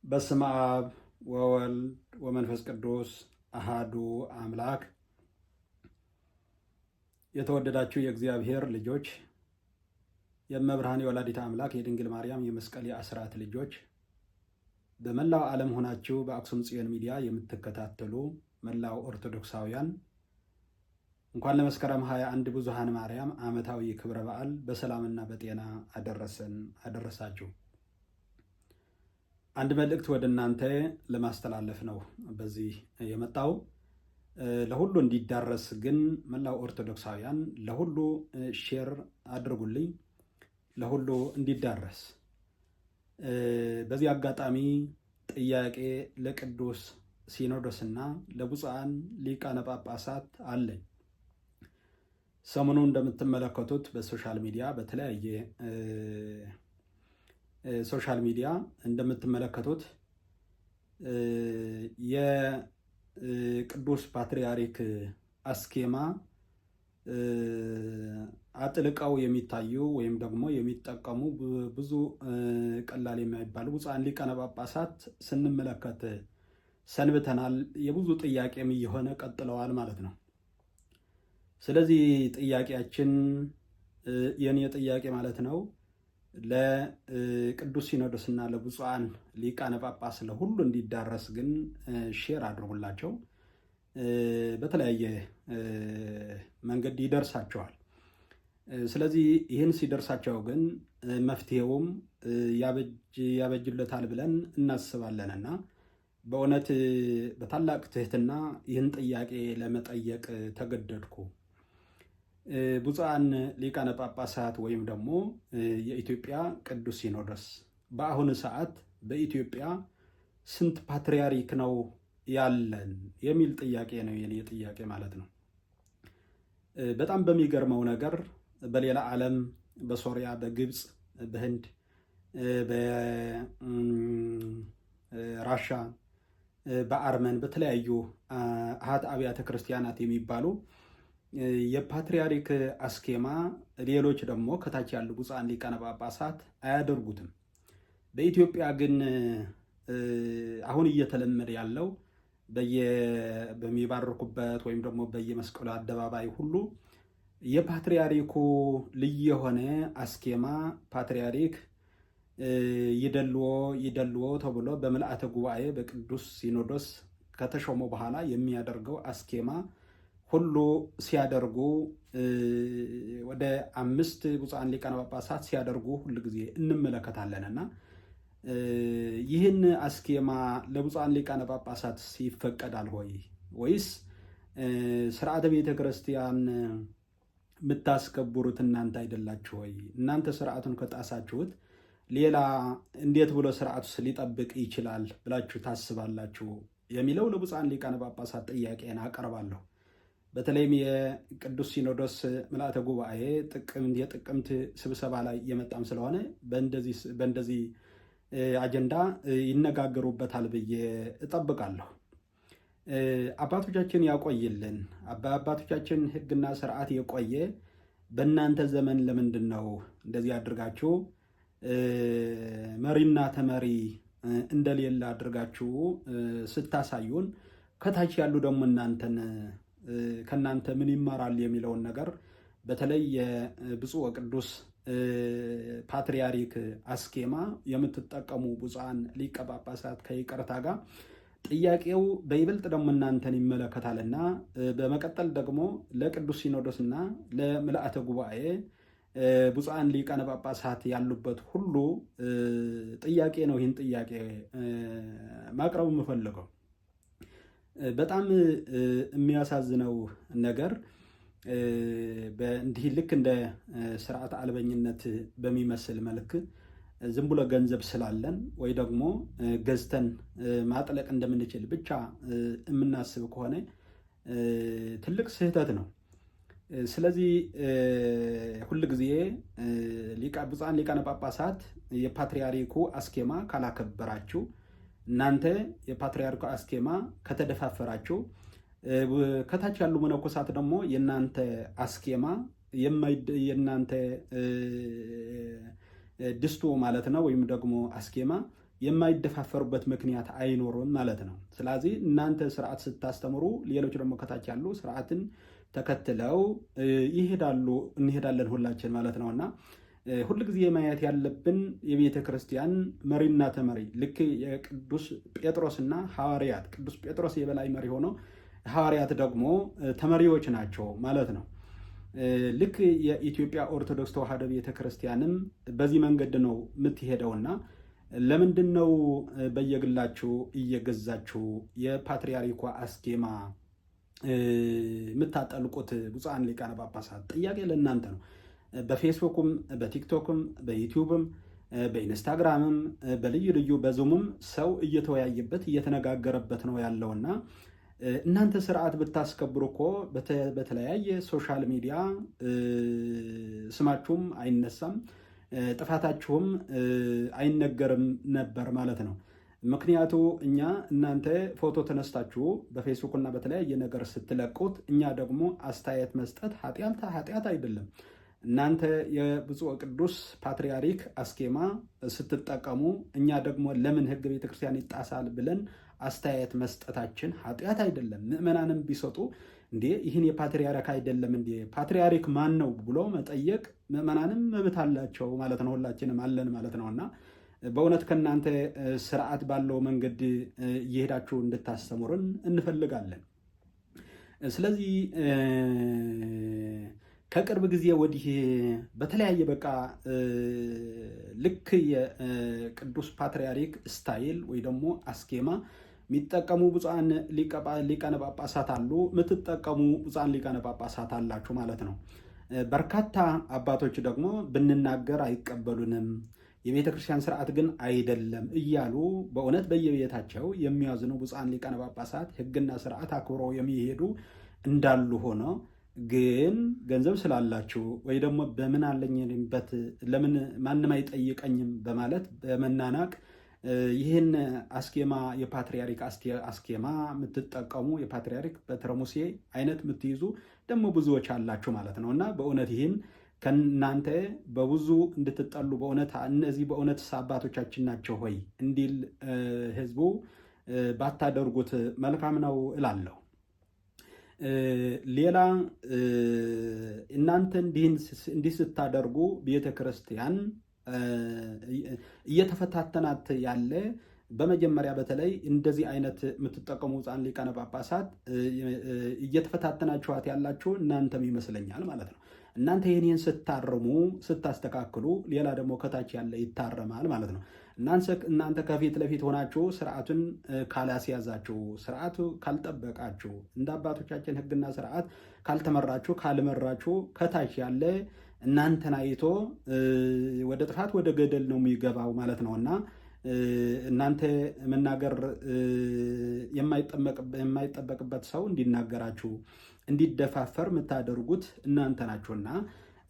በስመ አብ ወወልድ ወመንፈስ ቅዱስ አሃዱ አምላክ። የተወደዳችሁ የእግዚአብሔር ልጆች፣ የእመብርሃን የወላዲተ አምላክ የድንግል ማርያም የመስቀል የአስራት ልጆች፣ በመላው ዓለም ሆናችሁ በአክሱም ጽዮን ሚዲያ የምትከታተሉ መላው ኦርቶዶክሳውያን እንኳን ለመስከረም 21 ብዙኃን ማርያም ዓመታዊ ክብረ በዓል በሰላምና በጤና አደረሰን አደረሳችሁ። አንድ መልእክት ወደ እናንተ ለማስተላለፍ ነው በዚህ የመጣው። ለሁሉ እንዲዳረስ ግን መላው ኦርቶዶክሳውያን ለሁሉ ሼር አድርጉልኝ፣ ለሁሉ እንዲዳረስ። በዚህ አጋጣሚ ጥያቄ ለቅዱስ ሲኖዶስና ለብፁዓን ሊቃነ ጳጳሳት አለኝ። ሰሞኑ እንደምትመለከቱት በሶሻል ሚዲያ በተለያየ ሶሻል ሚዲያ እንደምትመለከቱት የቅዱስ ፓትርያርክ አስኬማ አጥልቀው የሚታዩ ወይም ደግሞ የሚጠቀሙ ብዙ ቀላል የማይባሉ ብፁዓን ሊቃነ ጳጳሳት ስንመለከት ሰንብተናል። የብዙ ጥያቄም እየሆነ ቀጥለዋል ማለት ነው። ስለዚህ ጥያቄያችን የኔ ጥያቄ ማለት ነው ለቅዱስ ሲኖዶስና ለብፁዓን ሊቃነ ጳጳስ ለሁሉ እንዲዳረስ ግን ሼር አድርጉላቸው። በተለያየ መንገድ ይደርሳቸዋል። ስለዚህ ይህን ሲደርሳቸው ግን መፍትሄውም ያበጅለታል ብለን እናስባለንና በእውነት በታላቅ ትህትና ይህን ጥያቄ ለመጠየቅ ተገደድኩ። ብፁዓን ሊቃነ ጳጳሳት ወይም ደግሞ የኢትዮጵያ ቅዱስ ሲኖዶስ በአሁኑ ሰዓት በኢትዮጵያ ስንት ፓትርያርክ ነው ያለን የሚል ጥያቄ ነው የኔ ጥያቄ ማለት ነው። በጣም በሚገርመው ነገር በሌላ ዓለም በሶሪያ፣ በግብፅ፣ በህንድ፣ በራሻ፣ በአርመን በተለያዩ አሃት አብያተ ክርስቲያናት የሚባሉ የፓትርያርክ አስኬማ ሌሎች ደግሞ ከታች ያሉ ብፁዓን ሊቃነ ጳጳሳት አያደርጉትም። በኢትዮጵያ ግን አሁን እየተለመደ ያለው በሚባርኩበት ወይም ደግሞ በየመስቀሉ አደባባይ ሁሉ የፓትርያርኩ ልዩ የሆነ አስኬማ ፓትርያርክ ይደልዎ ተብሎ በምልአተ ጉባኤ በቅዱስ ሲኖዶስ ከተሾመ በኋላ የሚያደርገው አስኬማ ሁሉ ሲያደርጉ ወደ 5 ብፁዓን ሊቃነ ጳጳሳት ሲያደርጉ ሁሉ ጊዜ እንመለከታለንና ይህን አስኬማ ለብፁዓን ሊቃነ ጳጳሳት ይፈቀዳል ሆይ? ወይስ ስርዓተ ቤተ ክርስቲያን የምታስከብሩት እናንተ አይደላችሁ ሆይ? እናንተ ስርዓቱን ከጣሳችሁት ሌላ እንዴት ብሎ ስርዓቱስ ሊጠብቅ ይችላል ብላችሁ ታስባላችሁ? የሚለው ለብፁዓን ሊቃነ ጳጳሳት ጥያቄን አቀርባለሁ። በተለይም የቅዱስ ሲኖዶስ ምልአተ ጉባኤ የጥቅምት ስብሰባ ላይ የመጣም ስለሆነ በእንደዚህ አጀንዳ ይነጋገሩበታል ብዬ እጠብቃለሁ። አባቶቻችን ያቆይልን። በአባቶቻችን ሕግና ስርዓት የቆየ በእናንተ ዘመን ለምንድን ነው እንደዚህ አድርጋችሁ መሪና ተመሪ እንደሌለ አድርጋችሁ ስታሳዩን፣ ከታች ያሉ ደግሞ ከእናንተ ምን ይማራል የሚለውን ነገር በተለይ የብፁዕ ወቅዱስ ፓትርያርክ አስኬማ የምትጠቀሙ ብፁዓን ሊቀ ጳጳሳት ከይቅርታ ጋር ጥያቄው በይበልጥ ደግሞ እናንተን ይመለከታልና በመቀጠል ደግሞ ለቅዱስ ሲኖዶስና ለምልአተ ጉባኤ ብፁዓን ሊቃነ ጳጳሳት ያሉበት ሁሉ ጥያቄ ነው። ይህን ጥያቄ ማቅረብ የምፈልገው በጣም የሚያሳዝነው ነገር እንዲህ ልክ እንደ ስርዓት አልበኝነት በሚመስል መልክ ዝም ብሎ ገንዘብ ስላለን ወይ ደግሞ ገዝተን ማጥለቅ እንደምንችል ብቻ የምናስብ ከሆነ ትልቅ ስህተት ነው። ስለዚህ ሁል ጊዜ ብፁዓን ሊቃነ ጳጳሳት የፓትርያርኩ አስኬማ ካላከበራችሁ፣ እናንተ የፓትርያርኩ አስኬማ ከተደፋፈራችሁ፣ ከታች ያሉ መነኮሳት ደግሞ የእናንተ አስኬማ የእናንተ ድስቱ ማለት ነው ወይም ደግሞ አስኬማ የማይደፋፈሩበት ምክንያት አይኖርም ማለት ነው። ስለዚህ እናንተ ስርዓት ስታስተምሩ ሌሎች ደግሞ ከታች ያሉ ስርዓትን ተከትለው ይሄዳሉ፣ እንሄዳለን ሁላችን ማለት ነውና ሁል ጊዜ ማየት ያለብን የቤተ ክርስቲያን መሪና ተመሪ ልክ የቅዱስ ጴጥሮስና ሐዋርያት፣ ቅዱስ ጴጥሮስ የበላይ መሪ ሆኖ ሐዋርያት ደግሞ ተመሪዎች ናቸው ማለት ነው። ልክ የኢትዮጵያ ኦርቶዶክስ ተዋሕዶ ቤተ ክርስቲያንም በዚህ መንገድ ነው የምትሄደውና ለምንድን ነው በየግላችሁ እየገዛችሁ የፓትርያርኩ አስኬማ የምታጠልቁት? ብፁዓን ሊቃነ ጳጳሳት፣ ጥያቄ ለእናንተ ነው። በፌስቡክም በቲክቶክም በዩቲዩብም በኢንስታግራምም በልዩ ልዩ በዙምም ሰው እየተወያየበት እየተነጋገረበት ነው ያለውና እናንተ ስርዓት ብታስከብሩ እኮ በተለያየ ሶሻል ሚዲያ ስማችሁም አይነሳም፣ ጥፋታችሁም አይነገርም ነበር ማለት ነው። ምክንያቱ እኛ እናንተ ፎቶ ተነስታችሁ በፌስቡክ እና በተለያየ ነገር ስትለቁት እኛ ደግሞ አስተያየት መስጠት ኃጢአት አይደለም። እናንተ የብፁዕ ቅዱስ ፓትርያርክ አስኬማ ስትጠቀሙ እኛ ደግሞ ለምን ሕገ ቤተክርስቲያን ይጣሳል ብለን አስተያየት መስጠታችን ኃጢአት አይደለም። ምዕመናንም ቢሰጡ እንዴ ይህን የፓትርያርክ አይደለም እንዴ ፓትርያርክ ማን ነው ብሎ መጠየቅ ምዕመናንም መብት አላቸው ማለት ነው። ሁላችንም አለን ማለት ነውና በእውነት ከእናንተ ስርዓት ባለው መንገድ እየሄዳችሁ እንድታስተምሩን እንፈልጋለን። ስለዚህ ከቅርብ ጊዜ ወዲህ በተለያየ በቃ ልክ የቅዱስ ፓትርያርክ ስታይል ወይ ደግሞ አስኬማ የሚጠቀሙ ብፁዓን ሊቃነ ጳጳሳት አሉ፣ የምትጠቀሙ ብፁዓን ሊቃነ ጳጳሳት አላችሁ ማለት ነው። በርካታ አባቶች ደግሞ ብንናገር አይቀበሉንም፣ የቤተ ክርስቲያን ስርዓት ግን አይደለም እያሉ በእውነት በየቤታቸው የሚያዝኑ ብፁዓን ሊቃነ ጳጳሳት ሕግና ስርዓት አክብረው የሚሄዱ እንዳሉ ሆኖ ግን ገንዘብ ስላላችሁ ወይ ደግሞ በምን አለኝበት ለምን ማንም አይጠይቀኝም በማለት በመናናቅ ይህን አስኬማ የፓትርያርክ አስኬማ የምትጠቀሙ የፓትርያርክ በትረ ሙሴ አይነት የምትይዙ ደግሞ ብዙዎች አላችሁ ማለት ነው። እና በእውነት ይህን ከእናንተ በብዙ እንድትጠሉ በእውነት እነዚህ በእውነት አባቶቻችን ናቸው ሆይ እንዲል ህዝቡ ባታደርጉት መልካም ነው እላለሁ። ሌላ እናንተ እንዲህ ስታደርጉ ቤተ ክርስቲያን እየተፈታተናት ያለ በመጀመሪያ በተለይ እንደዚህ አይነት የምትጠቀሙ ብፁዓን ሊቃነ ጳጳሳት እየተፈታተናችኋት ያላችሁ እናንተም ይመስለኛል ማለት ነው። እናንተ ይህን ስታርሙ ስታስተካክሉ፣ ሌላ ደግሞ ከታች ያለ ይታረማል ማለት ነው። እናንተ ከፊት ለፊት ሆናችሁ ስርዓቱን ካላስያዛችሁ፣ ስርዓቱ ካልጠበቃችሁ፣ እንደ አባቶቻችን ሕግና ስርዓት ካልተመራችሁ ካልመራችሁ፣ ከታች ያለ እናንተን አይቶ ወደ ጥፋት ወደ ገደል ነው የሚገባው ማለት ነውና እናንተ መናገር የማይጠበቅበት ሰው እንዲናገራችሁ እንዲደፋፈር የምታደርጉት እናንተ ናችሁና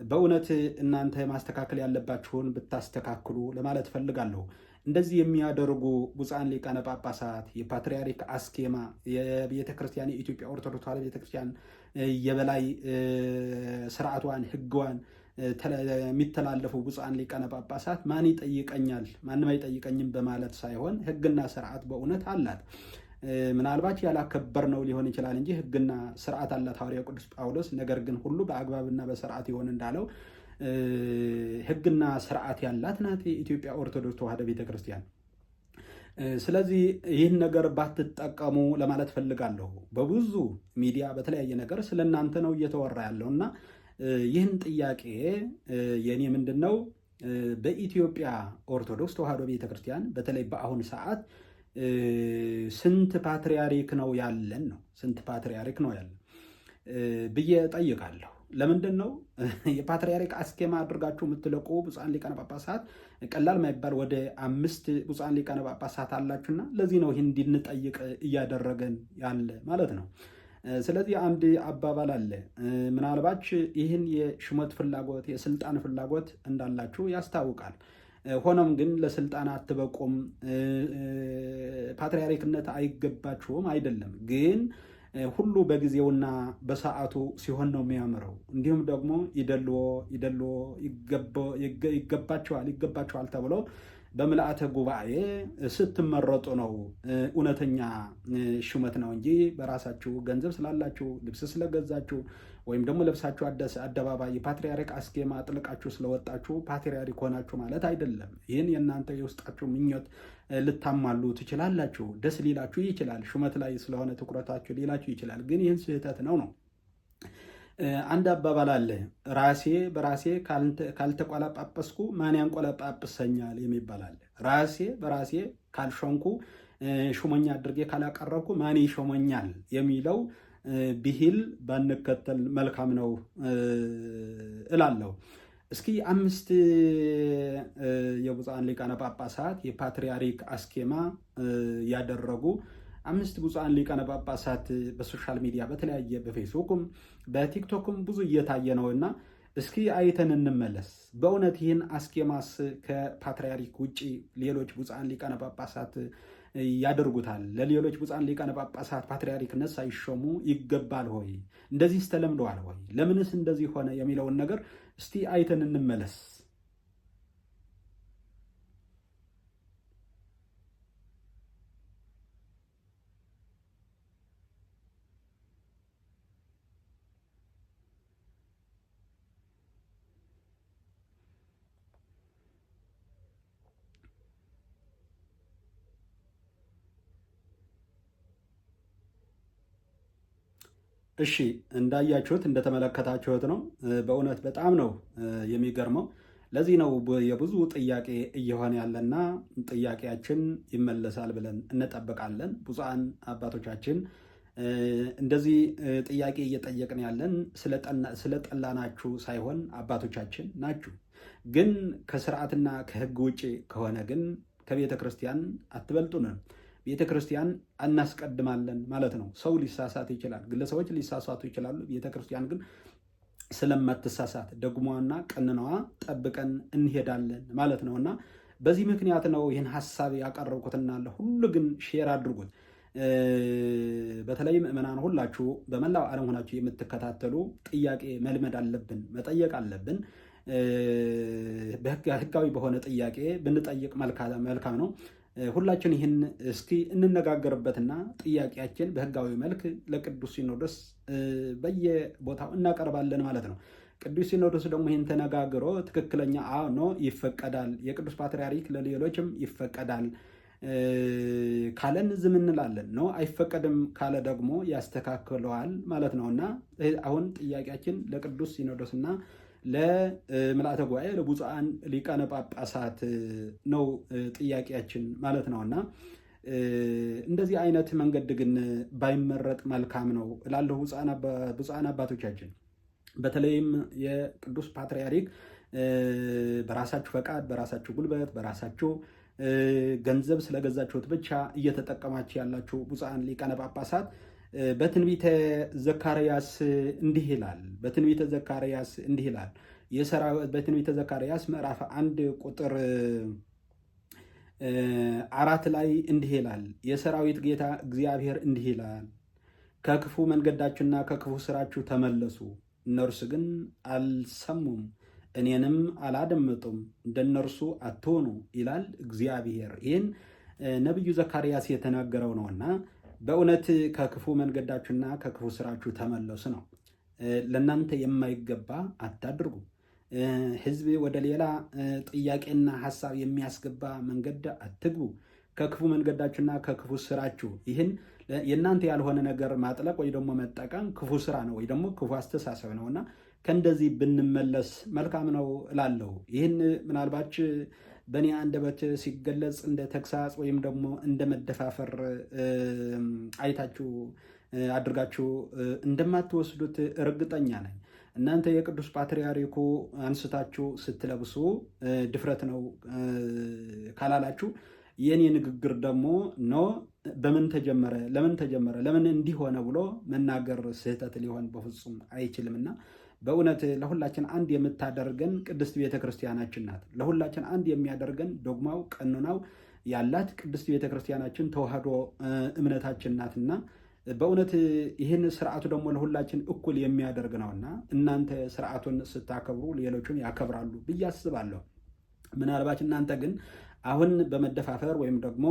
በእውነት እናንተ ማስተካከል ያለባችሁን ብታስተካክሉ ለማለት ፈልጋለሁ። እንደዚህ የሚያደርጉ ብፁዓን ሊቃነ ጳጳሳት የፓትርያርክ አስኬማ የቤተ ክርስቲያን የኢትዮጵያ ኦርቶዶክስ ተዋሕዶ ቤተ ክርስቲያን የበላይ ስርዓቷን ሕግዋን የሚተላለፉ ብፁዓን ሊቃነ ጳጳሳት ማን ይጠይቀኛል ማንም አይጠይቀኝም በማለት ሳይሆን ሕግና ስርዓት በእውነት አላት። ምናልባት ያላከበር ነው ሊሆን ይችላል እንጂ ሕግና ስርዓት አላት ሐዋርያው ቅዱስ ጳውሎስ። ነገር ግን ሁሉ በአግባብና በስርዓት ይሆን እንዳለው ሕግና ስርዓት ያላት ናት የኢትዮጵያ ኦርቶዶክስ ተዋሕዶ ቤተክርስቲያን። ስለዚህ ይህን ነገር ባትጠቀሙ ለማለት ፈልጋለሁ። በብዙ ሚዲያ በተለያየ ነገር ስለ እናንተ ነው እየተወራ ያለው እና ይህን ጥያቄ የኔ ምንድን ነው በኢትዮጵያ ኦርቶዶክስ ተዋሕዶ ቤተክርስቲያን በተለይ በአሁን ሰዓት ስንት ፓትርያርክ ነው ያለን ነው ስንት ፓትርያርክ ነው ያለን ብዬ ጠይቃለሁ። ለምንድን ነው የፓትርያርክ አስኬማ አድርጋችሁ የምትለቁ ብፁዓን ሊቃነ ጳጳሳት ቀላል ማይባል ወደ 5 ብፁዓን ሊቃነ ጳጳሳት አላችሁና ለዚህ ነው ይህን እንድንጠይቅ እያደረገን ያለ ማለት ነው። ስለዚህ አንድ አባባል አለ። ምናልባት ይህን የሹመት ፍላጎት የስልጣን ፍላጎት እንዳላችሁ ያስታውቃል። ሆኖም ግን ለስልጣን አትበቁም፣ ፓትርያርክነት አይገባችሁም አይደለም። ግን ሁሉ በጊዜውና በሰዓቱ ሲሆን ነው የሚያምረው። እንዲሁም ደግሞ ይገባቸዋል ተብሎ በምልአተ ጉባኤ ስትመረጡ ነው እውነተኛ ሹመት ነው እንጂ በራሳችሁ ገንዘብ ስላላችሁ ልብስ ስለገዛችሁ ወይም ደግሞ ለብሳችሁ አደባባይ የፓትርያርክ አስኬማ አጥልቃችሁ ስለወጣችሁ ፓትርያርክ ሆናችሁ ማለት አይደለም። ይህን የእናንተ የውስጣችሁ ምኞት ልታማሉ ትችላላችሁ። ደስ ሊላችሁ ይችላል። ሹመት ላይ ስለሆነ ትኩረታችሁ ሊላችሁ ይችላል። ግን ይህን ስህተት ነው። አንድ አባባል አለ፣ ራሴ በራሴ ካልተቆለጳጰስኩ ማን ያንቆለጳጵሰኛል የሚባል አለ። ራሴ በራሴ ካልሾምኩ ሹመኛ አድርጌ ካላቀረብኩ ማን ይሾመኛል የሚለው ብሂል ባንከተል መልካም ነው እላለሁ። እስኪ 5 የብፁዓን ሊቃነ ጳጳሳት የፓትርያርክ አስኬማ ያደረጉ 5 ብፁዓን ሊቃነ ጳጳሳት በሶሻል ሚዲያ በተለያየ በፌስቡክም በቲክቶክም ብዙ እየታየ ነውና እስኪ አይተን እንመለስ። በእውነት ይህን አስኬማስ ከፓትርያርክ ውጭ ሌሎች ብፁዓን ሊቃነ ጳጳሳት ያደርጉታል? ለሌሎች ብፁዓን ሊቃነ ጳጳሳት ፓትርያርክነት ሳይሾሙ ይገባል ሆይ? እንደዚህስ ተለምደዋል ሆይ? ለምንስ እንደዚህ ሆነ የሚለውን ነገር እስቲ አይተን እንመለስ። እሺ እንዳያችሁት እንደተመለከታችሁት ነው። በእውነት በጣም ነው የሚገርመው። ለዚህ ነው የብዙ ጥያቄ እየሆነ ያለና ጥያቄያችን ይመለሳል ብለን እንጠብቃለን። ብፁዓን አባቶቻችን እንደዚህ ጥያቄ እየጠየቅን ያለን ስለጠላናችሁ ሳይሆን አባቶቻችን ናችሁ። ግን ከስርዓትና ከሕግ ውጭ ከሆነ ግን ከቤተ ክርስቲያን አትበልጡንም። ቤተ ክርስቲያን እናስቀድማለን ማለት ነው። ሰው ሊሳሳት ይችላል፣ ግለሰቦች ሊሳሳቱ ይችላሉ። ቤተ ክርስቲያን ግን ስለማትሳሳት ደግሟና ቀንናዋ ጠብቀን እንሄዳለን ማለት ነው። እና በዚህ ምክንያት ነው ይህን ሀሳብ ያቀረብኩትና ሁሉ ግን ሼር አድርጉት። በተለይ ምዕመናን ሁላችሁ በመላው ዓለም ሆናችሁ የምትከታተሉ ጥያቄ መልመድ አለብን፣ መጠየቅ አለብን። ህጋዊ በሆነ ጥያቄ ብንጠይቅ መልካም ነው። ሁላችን ይህን እስኪ እንነጋገርበትና ጥያቄያችን በህጋዊ መልክ ለቅዱስ ሲኖዶስ በየቦታው እናቀርባለን ማለት ነው። ቅዱስ ሲኖዶስ ደግሞ ይህን ተነጋግሮ ትክክለኛ ኖ ይፈቀዳል፣ የቅዱስ ፓትርያርክ ለሌሎችም ይፈቀዳል ካለን ዝም እንላለን። ኖ አይፈቀድም ካለ ደግሞ ያስተካክለዋል ማለት ነው። እና አሁን ጥያቄያችን ለቅዱስ ሲኖዶስና ለምልአተ ጉባኤ ለብፁዓን ሊቃነ ጳጳሳት ነው ጥያቄያችን ማለት ነው። እና እንደዚህ አይነት መንገድ ግን ባይመረጥ መልካም ነው እላለሁ። ብፁዓን አባቶቻችን በተለይም የቅዱስ ፓትርያርክ በራሳችሁ ፈቃድ፣ በራሳችሁ ጉልበት፣ በራሳችሁ ገንዘብ ስለገዛችሁት ብቻ እየተጠቀማችሁ ያላችሁ ብፁዓን ሊቃነ ጳጳሳት በትንቢተ ዘካርያስ እንዲህ ይላል። በትንቢተ ዘካርያስ ምዕራፍ 1 ቁጥር 4 ላይ እንዲህ ይላል። የሰራዊት ጌታ እግዚአብሔር እንዲህ ይላል፣ ከክፉ መንገዳችሁና ከክፉ ስራችሁ ተመለሱ። እነርሱ ግን አልሰሙም፣ እኔንም አላደመጡም፣ እንደነርሱ አትሆኑ ይላል እግዚአብሔር። ይህን ነቢዩ ዘካርያስ የተናገረው ነውና በእውነት ከክፉ መንገዳችሁና ከክፉ ስራችሁ ተመለሱ ነው። ለእናንተ የማይገባ አታድርጉ። ህዝብ ወደ ሌላ ጥያቄና ሀሳብ የሚያስገባ መንገድ አትግቡ። ከክፉ መንገዳችሁና ከክፉ ስራችሁ፣ ይህን የእናንተ ያልሆነ ነገር ማጥለቅ ወይ ደግሞ መጠቀም ክፉ ስራ ነው ወይ ደግሞ ክፉ አስተሳሰብ ነውና ከእንደዚህ ብንመለስ መልካም ነው እላለሁ። ይህን ምናልባች በእኔ አንደበት ሲገለጽ እንደ ተግሳጽ ወይም ደግሞ እንደ መደፋፈር አይታችሁ አድርጋችሁ እንደማትወስዱት እርግጠኛ ነኝ። እናንተ የቅዱስ ፓትርያርኩ አንስታችሁ ስትለብሱ ድፍረት ነው ካላላችሁ የኔ ንግግር ደግሞ ኖ በምን ተጀመረ፣ ለምን እንዲሆነ ብሎ መናገር ስህተት ሊሆን በፍጹም አይችልምና በእውነት ለሁላችን አንድ የምታደርገን ቅድስት ቤተ ክርስቲያናችን ናት። ለሁላችን አንድ የሚያደርገን ዶግማው ቀኖናው ያላት ቅድስት ቤተ ክርስቲያናችን ተዋህዶ እምነታችን ናትና በእውነት ይህን ስርዓቱ ደግሞ ለሁላችን እኩል የሚያደርግ ነውና እናንተ ስርዓቱን ስታከብሩ ሌሎቹን ያከብራሉ ብዬ አስባለሁ። ምናልባት እናንተ ግን አሁን በመደፋፈር ወይም ደግሞ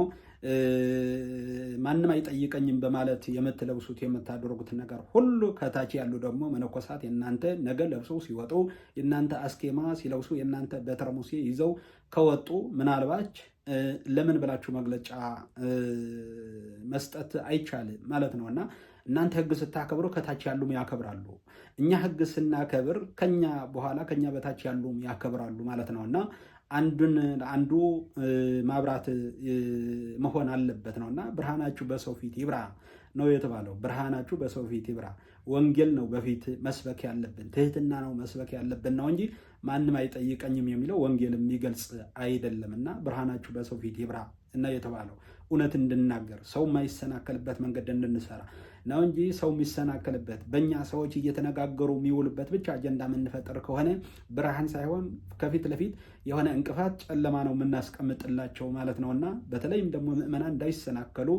ማንም አይጠይቀኝም በማለት የምትለብሱት የምታደርጉት ነገር ሁሉ ከታች ያሉ ደግሞ መነኮሳት የእናንተ ነገ ለብሰው ሲወጡ የእናንተ አስኬማ ሲለብሱ የእናንተ በትረ ሙሴ ይዘው ከወጡ ምናልባት ለምን ብላችሁ መግለጫ መስጠት አይቻልም ማለት ነው እና እናንተ ህግ ስታከብሩ ከታች ያሉም ያከብራሉ። እኛ ህግ ስናከብር ከኛ በኋላ ከኛ በታች ያሉም ያከብራሉ ማለት ነው እና አንዱን አንዱ ማብራት መሆን አለበት ነው እና ብርሃናችሁ በሰው ፊት ይብራ ነው የተባለው። ብርሃናችሁ በሰው ፊት ይብራ። ወንጌል ነው በፊት መስበክ ያለብን፣ ትህትና ነው መስበክ ያለብን ነው እንጂ ማንም አይጠይቀኝም የሚለው ወንጌል የሚገልጽ አይደለም እና ብርሃናችሁ በሰው ፊት ይብራ እና የተባለው እውነት እንድናገር ሰው የማይሰናከልበት መንገድ እንድንሰራ ነው እንጂ ሰው የሚሰናከልበት በእኛ ሰዎች እየተነጋገሩ የሚውልበት ብቻ አጀንዳ የምንፈጠር ከሆነ ብርሃን ሳይሆን ከፊት ለፊት የሆነ እንቅፋት ጨለማ ነው የምናስቀምጥላቸው ማለት ነው እና በተለይም ደግሞ ምዕመናን እንዳይሰናከሉ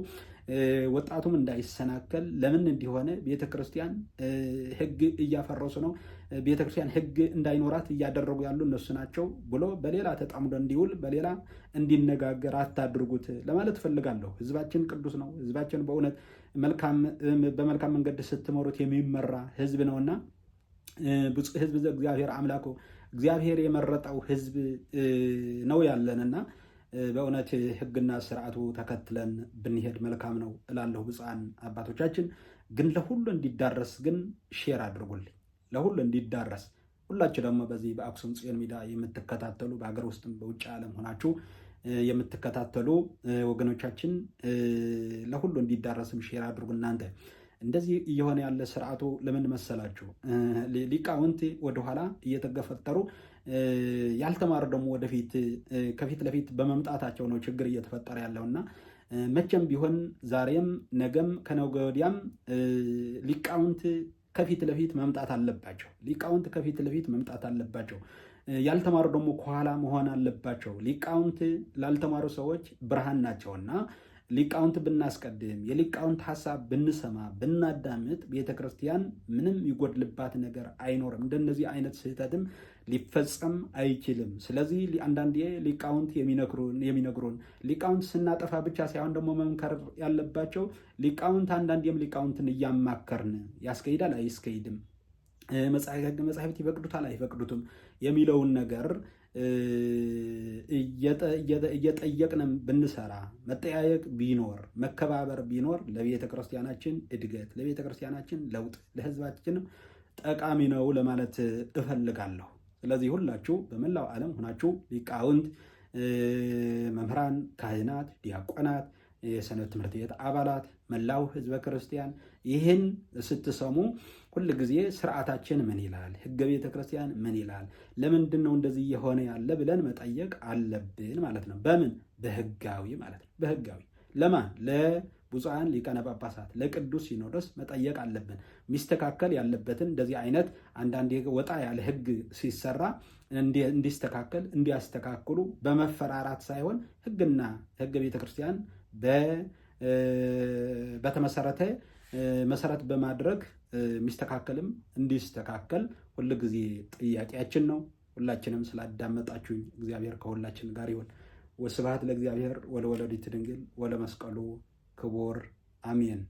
ወጣቱም እንዳይሰናከል ለምን እንዲሆነ ቤተክርስቲያን ህግ እያፈረሱ ነው፣ ቤተክርስቲያን ህግ እንዳይኖራት እያደረጉ ያሉ እነሱ ናቸው ብሎ በሌላ ተጣምዶ እንዲውል በሌላ እንዲነጋገር አታድርጉት ለማለት ፈልጋለሁ። ህዝባችን ቅዱስ ነው። ህዝባችን በእውነት በመልካም መንገድ ስትመሩት የሚመራ ህዝብ ነውና ብፁዕ ህዝብ እግዚአብሔር አምላኩ እግዚአብሔር የመረጠው ህዝብ ነው ያለንና በእውነት ህግና ስርዓቱ ተከትለን ብንሄድ መልካም ነው እላለሁ። ብፁዓን አባቶቻችን ግን ለሁሉ እንዲዳረስ ግን ሼር አድርጉልኝ፣ ለሁሉ እንዲዳረስ ሁላችሁ ደግሞ በዚህ በአክሱም ጽዮን ሚዲያ የምትከታተሉ በሀገር ውስጥም በውጭ ዓለም ሆናችሁ የምትከታተሉ ወገኖቻችን ለሁሉ እንዲዳረስም ሼር አድርጉ። እናንተ እንደዚህ እየሆነ ያለ ስርዓቱ ለምን መሰላችሁ? ሊቃውንት ወደኋላ እየተገፈጠሩ ያልተማሩ ደግሞ ወደፊት ከፊት ለፊት በመምጣታቸው ነው ችግር እየተፈጠረ ያለውና መቼም ቢሆን ዛሬም ነገም ከነገ ወዲያም ሊቃውንት ከፊት ለፊት መምጣት አለባቸው። ሊቃውንት ከፊት ለፊት መምጣት አለባቸው። ያልተማሩ ደግሞ ከኋላ መሆን አለባቸው። ሊቃውንት ላልተማሩ ሰዎች ብርሃን ናቸውና ሊቃውንት ብናስቀድም የሊቃውንት ሀሳብ ብንሰማ ብናዳምጥ ቤተክርስቲያን ምንም ይጎድልባት ነገር አይኖርም። እንደነዚህ አይነት ስህተትም ሊፈጸም አይችልም። ስለዚህ አንዳንዴ ሊቃውንት የሚነግሩን ሊቃውንት ስናጠፋ ብቻ ሳይሆን ደግሞ መምከር ያለባቸው ሊቃውንት አንዳንዴም ሊቃውንትን እያማከርን ያስከይዳል አይስከይድም፣ መጻሕፍት ይፈቅዱታል አይፈቅዱትም የሚለውን ነገር እየጠየቅንም ብንሰራ መጠያየቅ ቢኖር መከባበር ቢኖር ለቤተ ክርስቲያናችን እድገት፣ ለቤተ ክርስቲያናችን ለውጥ፣ ለሕዝባችንም ጠቃሚ ነው ለማለት እፈልጋለሁ። ስለዚህ ሁላችሁ በመላው ዓለም ሆናችሁ ሊቃውንት፣ መምህራን፣ ካህናት፣ ዲያቆናት፣ የሰንበት ትምህርት ቤት አባላት፣ መላው ሕዝበ ክርስቲያን ይህን ስትሰሙ ሁል ጊዜ ስርዓታችን ምን ይላል፣ ሕገ ቤተ ክርስቲያን ምን ይላል፣ ለምንድን ነው እንደዚህ የሆነ ያለ ብለን መጠየቅ አለብን ማለት ነው። በምን በሕጋዊ ማለት ነው። በሕጋዊ ለማን ለብፁዓን ሊቃነ ጳጳሳት ለቅዱስ ሲኖዶስ መጠየቅ አለብን። ሚስተካከል ያለበትን እንደዚህ አይነት አንዳንድ ወጣ ያለ ሕግ ሲሰራ እንዲስተካከል እንዲያስተካክሉ በመፈራራት ሳይሆን ሕግና ሕገ ቤተ ክርስቲያን በተመሰረተ መሰረት በማድረግ የሚስተካከልም እንዲስተካከል ሁል ጊዜ ጥያቄያችን ነው። ሁላችንም ስላዳመጣችሁኝ እግዚአብሔር ከሁላችን ጋር ይሁን። ወስብሐት ለእግዚአብሔር ወለወላዲቱ ድንግል ወለመስቀሉ ክቡር አሜን።